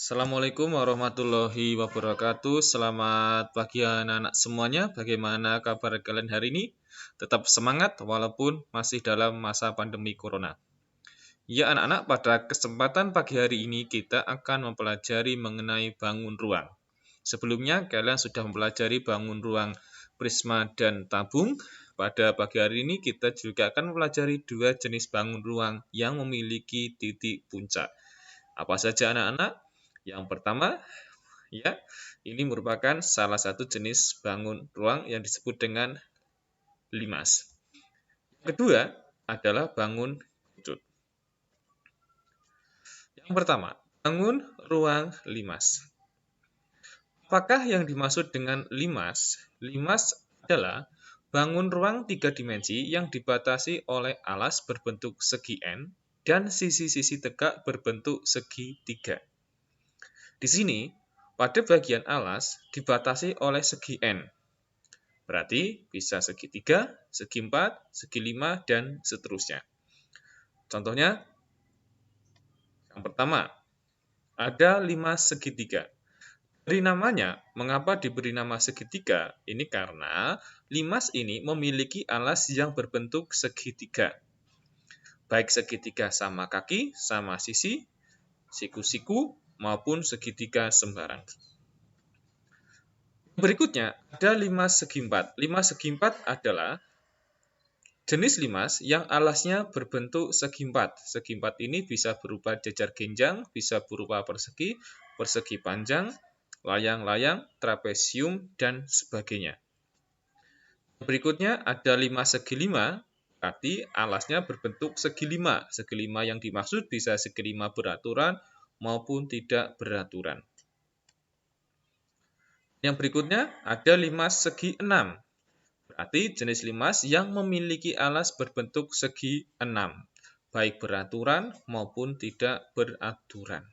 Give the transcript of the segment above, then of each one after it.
Assalamualaikum warahmatullahi wabarakatuh. Selamat pagi anak-anak semuanya. Bagaimana kabar kalian hari ini? Tetap semangat walaupun masih dalam masa pandemi corona. Ya anak-anak, pada kesempatan pagi hari ini kita akan mempelajari mengenai bangun ruang. Sebelumnya kalian sudah mempelajari bangun ruang prisma dan tabung. Pada pagi hari ini kita juga akan mempelajari dua jenis bangun ruang yang memiliki titik puncak. Apa saja anak-anak? Yang pertama, ya, ini merupakan salah satu jenis bangun ruang yang disebut dengan limas. Yang kedua adalah bangun kerucut. Yang pertama, bangun ruang limas. Apakah yang dimaksud dengan limas? Limas adalah bangun ruang 3 dimensi yang dibatasi oleh alas berbentuk segi N dan sisi-sisi tegak berbentuk segitiga. Di sini, pada bagian alas dibatasi oleh segi N. Berarti bisa segitiga, segi 4, segi 5, dan seterusnya. Contohnya, yang pertama, ada 5 segitiga. Dari namanya, mengapa diberi nama segitiga? Ini karena limas ini memiliki alas yang berbentuk segitiga. Baik segitiga sama kaki, sama sisi, siku-siku, maupun segitiga sembarang. Berikutnya, ada limas segi 4. Limas segi 4 adalah jenis limas yang alasnya berbentuk segi 4. Segi 4 ini bisa berupa jajar genjang, bisa berupa persegi, persegi panjang, layang-layang, trapesium, dan sebagainya. Berikutnya ada limas segi 5, berarti alasnya berbentuk segi 5. Segi 5 yang dimaksud bisa segi 5 beraturan maupun tidak beraturan. Yang berikutnya ada limas segi 6. Berarti jenis limas yang memiliki alas berbentuk segi 6, baik beraturan maupun tidak beraturan.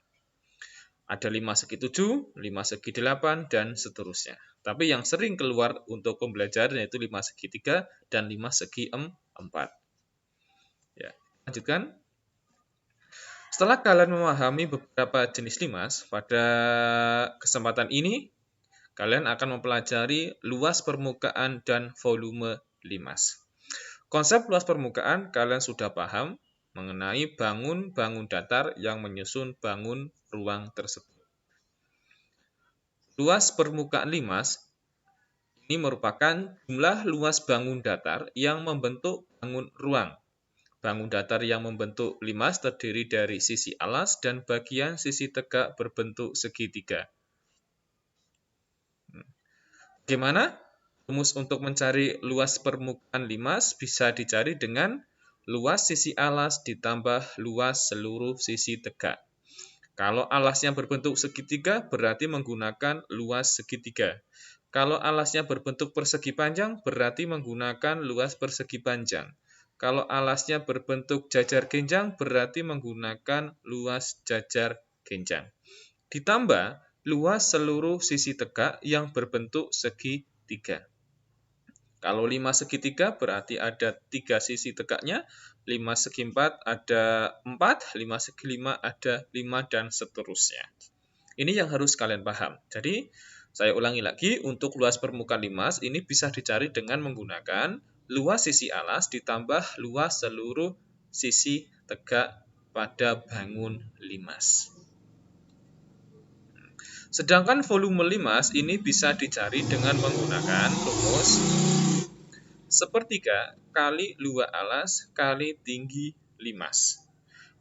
Ada limas segi 7, limas segi 8, dan seterusnya. Tapi yang sering keluar untuk pembelajaran yaitu limas segi 3 dan limas segi 4. Ya, lanjutkan. Setelah kalian memahami beberapa jenis limas, pada kesempatan ini kalian akan mempelajari luas permukaan dan volume limas. Konsep luas permukaan kalian sudah paham mengenai bangun-bangun datar yang menyusun bangun ruang tersebut. Luas permukaan limas ini merupakan jumlah luas bangun datar yang membentuk bangun ruang. Bangun datar yang membentuk limas terdiri dari sisi alas dan bagian sisi tegak berbentuk segitiga. Bagaimana? Rumus untuk mencari luas permukaan limas bisa dicari dengan luas sisi alas ditambah luas seluruh sisi tegak. Kalau alasnya berbentuk segitiga, berarti menggunakan luas segitiga. Kalau alasnya berbentuk persegi panjang, berarti menggunakan luas persegi panjang. Kalau alasnya berbentuk jajar genjang, berarti menggunakan luas jajar genjang. Ditambah luas seluruh sisi tegak yang berbentuk segitiga. Kalau 5 segitiga berarti ada 3 sisi tegaknya, 5 segi 4 ada 4, 5 segi 5 ada 5, dan seterusnya. Ini yang harus kalian paham. Jadi, saya ulangi lagi, untuk luas permukaan limas ini bisa dicari dengan menggunakan luas sisi alas ditambah luas seluruh sisi tegak pada bangun limas. Sedangkan volume limas ini bisa dicari dengan menggunakan rumus sepertiga kali luas alas kali tinggi limas.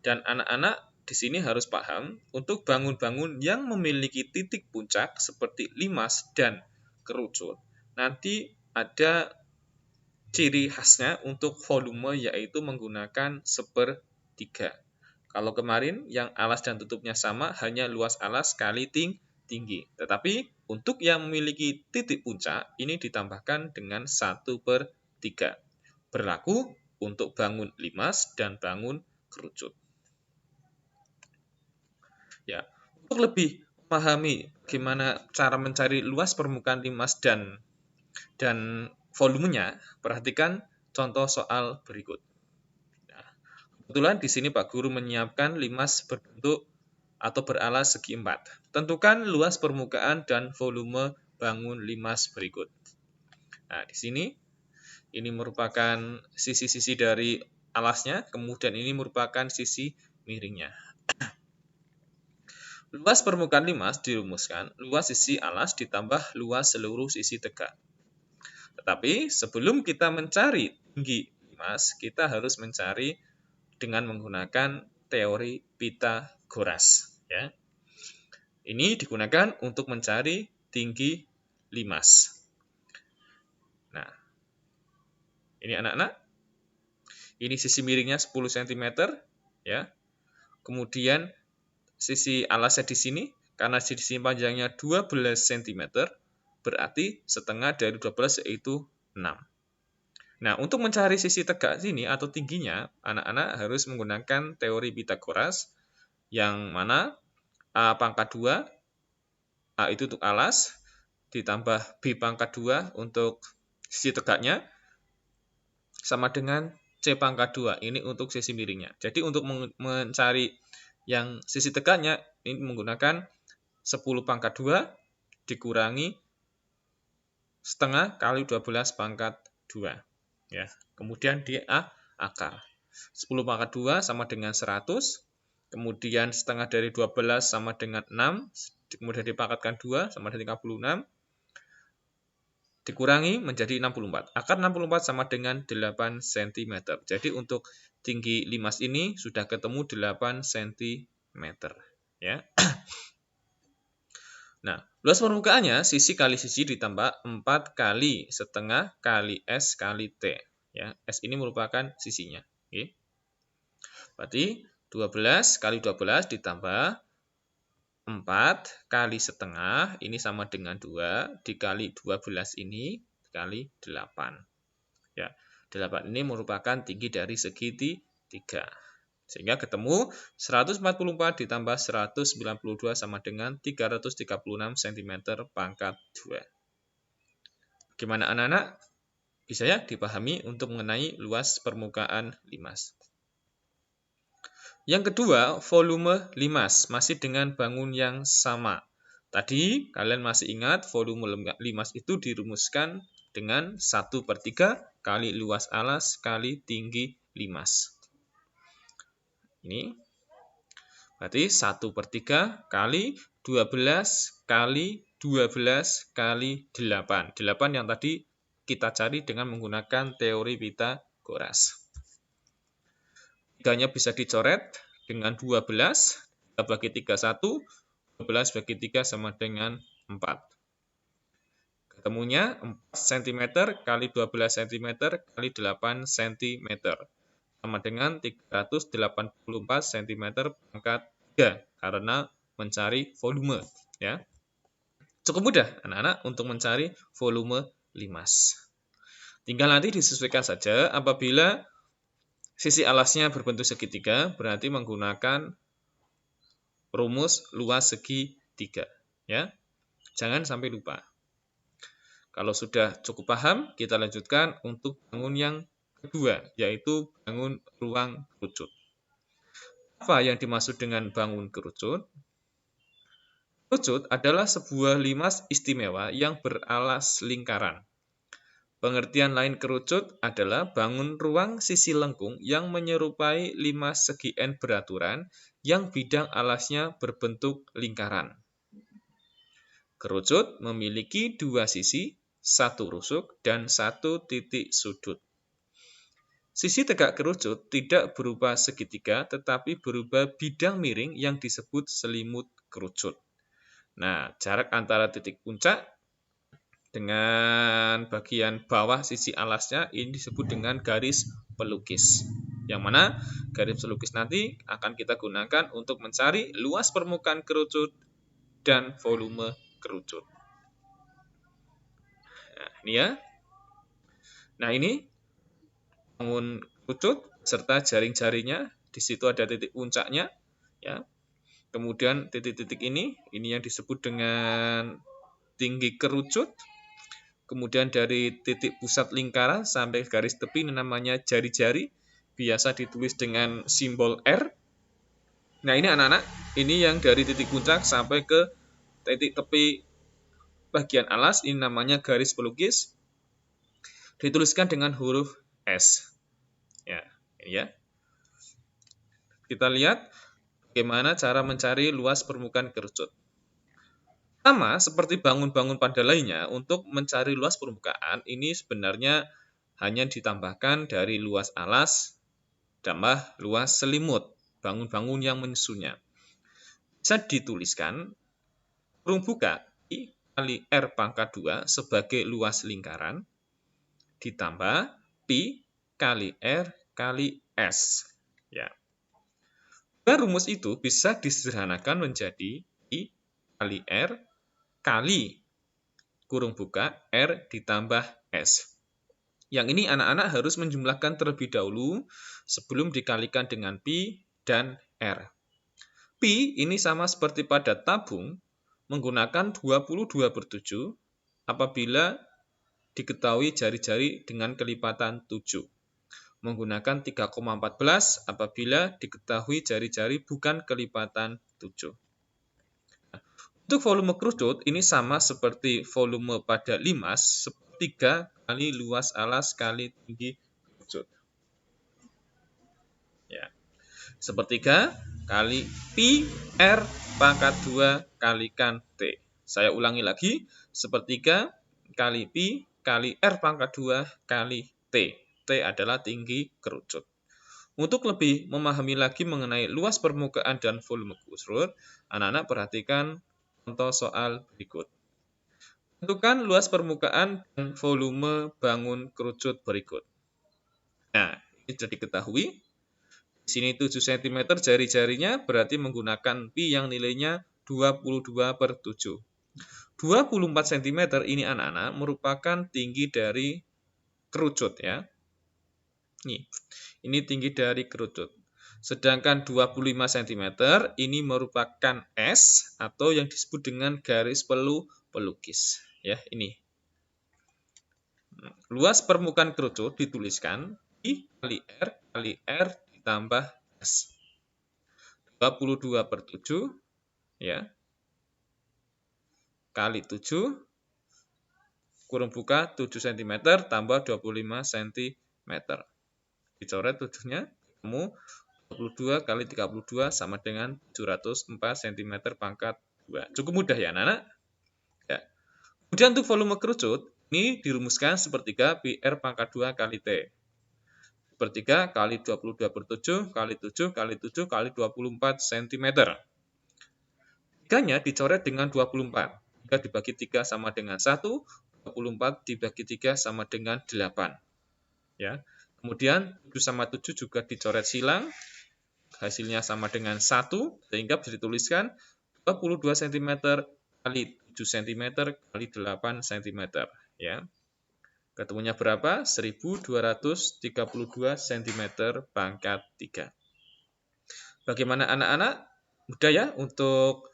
Dan anak-anak di sini harus paham, untuk bangun-bangun yang memiliki titik puncak seperti limas dan kerucut, nanti ada ciri khasnya untuk volume yaitu menggunakan sepertiga. Kalau kemarin yang alas dan tutupnya sama, hanya luas alas kali tinggi. Tetapi untuk yang memiliki titik puncak, ini ditambahkan dengan 1/3. Berlaku untuk bangun limas dan bangun kerucut. Ya, untuk lebih memahami bagaimana cara mencari luas permukaan limas dan volumenya, perhatikan contoh soal berikut. Nah, kebetulan di sini Pak Guru menyiapkan limas berbentuk atau beralas segi 4. Tentukan luas permukaan dan volume bangun limas berikut. Nah, di sini ini merupakan sisi-sisi dari alasnya, kemudian ini merupakan sisi miringnya. Luas permukaan limas dirumuskan luas sisi alas ditambah luas seluruh sisi tegak. Tetapi sebelum kita mencari tinggi limas, kita harus mencari dengan menggunakan teori Pythagoras. Ya. Ini digunakan untuk mencari tinggi limas. Nah, ini anak-anak. Ini sisi miringnya 10 cm. Ya. Kemudian sisi alasnya di sini, karena sisi panjangnya 12 cm, berarti setengah dari 12 yaitu 6. Nah, untuk mencari sisi tegak sini atau tingginya, anak-anak harus menggunakan teori Pythagoras, yang mana A pangkat 2, A itu untuk alas, ditambah B pangkat 2 untuk sisi tegaknya, sama dengan C pangkat 2, ini untuk sisi miringnya. Jadi untuk mencari yang sisi tegaknya, ini menggunakan 10 pangkat 2 dikurangi setengah kali 12 pangkat 2. Ya. Kemudian di akar. 10 pangkat 2 sama dengan 100. Kemudian setengah dari 12 sama dengan 6. Kemudian dipangkatkan 2 sama dengan 36. Dikurangi menjadi 64. Akar 64 sama dengan 8 cm. Jadi untuk tinggi limas ini sudah ketemu 8 cm. Ya. Nah, luas permukaannya sisi kali sisi ditambah 4 kali setengah kali S kali T. Ya, S ini merupakan sisinya. Oke. Berarti 12 kali 12 ditambah 4 kali setengah, ini sama dengan 2, dikali 12 ini kali 8. Ya, 8 ini merupakan tinggi dari segi 3. Sehingga ketemu 144 ditambah 192 sama dengan 336 cm pangkat 2. Bagaimana anak-anak? Bisa ya dipahami untuk mengenai luas permukaan limas. Yang kedua, volume limas. Masih dengan bangun yang sama. Tadi kalian masih ingat volume limas itu dirumuskan dengan 1/3 kali luas alas kali tinggi limas. Ini berarti 1/3 kali 12 kali 12 kali 8. 8 yang tadi kita cari dengan menggunakan teori Pythagoras. 3-nya bisa dicoret dengan 12. 3 bagi 3, 1. 12 bagi 3 sama dengan 4. Ketemunya 4 cm kali 12 cm kali 8 cm. Sama dengan 384 cm pangkat 3 karena mencari volume. Ya. Cukup mudah anak-anak untuk mencari volume limas. Tinggal nanti disesuaikan saja. Apabila sisi alasnya berbentuk segitiga, berarti menggunakan rumus luas segi 3. Ya. Jangan sampai lupa. Kalau sudah cukup paham, kita lanjutkan untuk bangun yang kedua, yaitu bangun ruang kerucut. Apa yang dimaksud dengan bangun kerucut? Kerucut adalah sebuah limas istimewa yang beralas lingkaran. Pengertian lain kerucut adalah bangun ruang sisi lengkung yang menyerupai limas segi N beraturan yang bidang alasnya berbentuk lingkaran. Kerucut memiliki dua sisi, satu rusuk, dan satu titik sudut. Sisi tegak kerucut tidak berupa segitiga, tetapi berupa bidang miring yang disebut selimut kerucut. Nah, jarak antara titik puncak dengan bagian bawah sisi alasnya ini disebut dengan garis pelukis. Yang mana garis pelukis nanti akan kita gunakan untuk mencari luas permukaan kerucut dan volume kerucut. Nah, ini ya. Nah, ini bangun kerucut serta jaring-jaringnya. Di situ ada titik puncaknya, ya. Kemudian titik-titik ini yang disebut dengan tinggi kerucut. Kemudian dari titik pusat lingkaran sampai garis tepi ini namanya jari-jari, biasa ditulis dengan simbol R. Nah, ini anak-anak Ini yang dari titik puncak sampai ke titik tepi bagian alas, ini namanya garis pelukis. Dituliskan dengan huruf S. Ya, ini ya. Kita lihat bagaimana cara mencari luas permukaan kerucut. Sama seperti bangun-bangun pada lainnya, untuk mencari luas permukaan ini sebenarnya hanya ditambahkan dari luas alas tambah luas selimut, bangun-bangun yang menyusunnya. Bisa dituliskan kurung buka I kali R pangkat 2 sebagai luas lingkaran, ditambah Pi kali R kali S. Ya. Dan rumus itu bisa disederhanakan menjadi I kali R kali kurung buka R ditambah S. Yang ini anak-anak harus menjumlahkan terlebih dahulu sebelum dikalikan dengan Pi dan R. Pi ini sama seperti pada tabung menggunakan 22/7 apabila diketahui jari-jari dengan kelipatan 7. Menggunakan 3,14 apabila diketahui jari-jari bukan kelipatan 7. Untuk volume kerucut ini sama seperti volume pada limas, sepertiga kali luas alas kali tinggi kerucut. Ya. Sepertiga kali Pi R pangkat 2 kalikan T. Saya ulangi lagi, sepertiga kali Pi kali R pangkat 2 kali T. T adalah tinggi kerucut. Untuk lebih memahami lagi mengenai luas permukaan dan volume kerucut, anak-anak perhatikan contoh soal berikut. Tentukan luas permukaan dan volume bangun kerucut berikut. Nah, ini sudah diketahui. Di sini 7 cm jari-jarinya berarti menggunakan Pi yang nilainya 22/7. 24 cm ini anak-anak merupakan tinggi dari kerucut ya. Ini tinggi dari kerucut. Sedangkan 25 cm ini merupakan S atau yang disebut dengan garis pelukis. Ya, ini. Luas permukaan kerucut dituliskan I kali R ditambah S. 22/7 ya. Kali 7 kurung buka 7 cm tambah 25 cm. Dicoret 7-nya, ketemu 22 kali 32 sama dengan 704 cm pangkat 2. Cukup mudah ya anak-anak? Ya. Kemudian untuk volume kerucut, ini dirumuskan sepertiga Pi R pangkat 2 kali T. Sepertiga kali 22/7 kali 7 kali 7 kali 24 cm. Tiganya dicoret dengan 24. 3 dibagi 3 sama dengan 1, 24 dibagi 3 sama dengan 8. Ya. Kemudian 7 sama 7 juga dicoret silang, hasilnya sama dengan 1, sehingga bisa dituliskan 22 cm kali 7 cm kali 8 cm. Ya. Ketemunya berapa? 1232 cm pangkat 3. Bagaimana anak-anak? Mudah ya untuk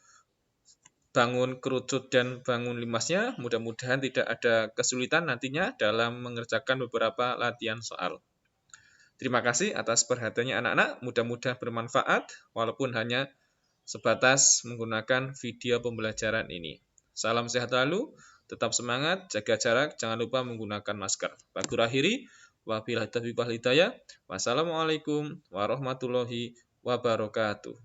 bangun kerucut dan bangun limasnya. Mudah-mudahan tidak ada kesulitan nantinya dalam mengerjakan beberapa latihan soal. Terima kasih atas perhatiannya anak-anak. Mudah-mudahan bermanfaat walaupun hanya sebatas menggunakan video pembelajaran ini. Salam sehat selalu. Tetap semangat, jaga jarak, jangan lupa menggunakan masker. Pak Guru akhiri, wabillahi taufiq wal hidayah. Wassalamualaikum warahmatullahi wabarakatuh.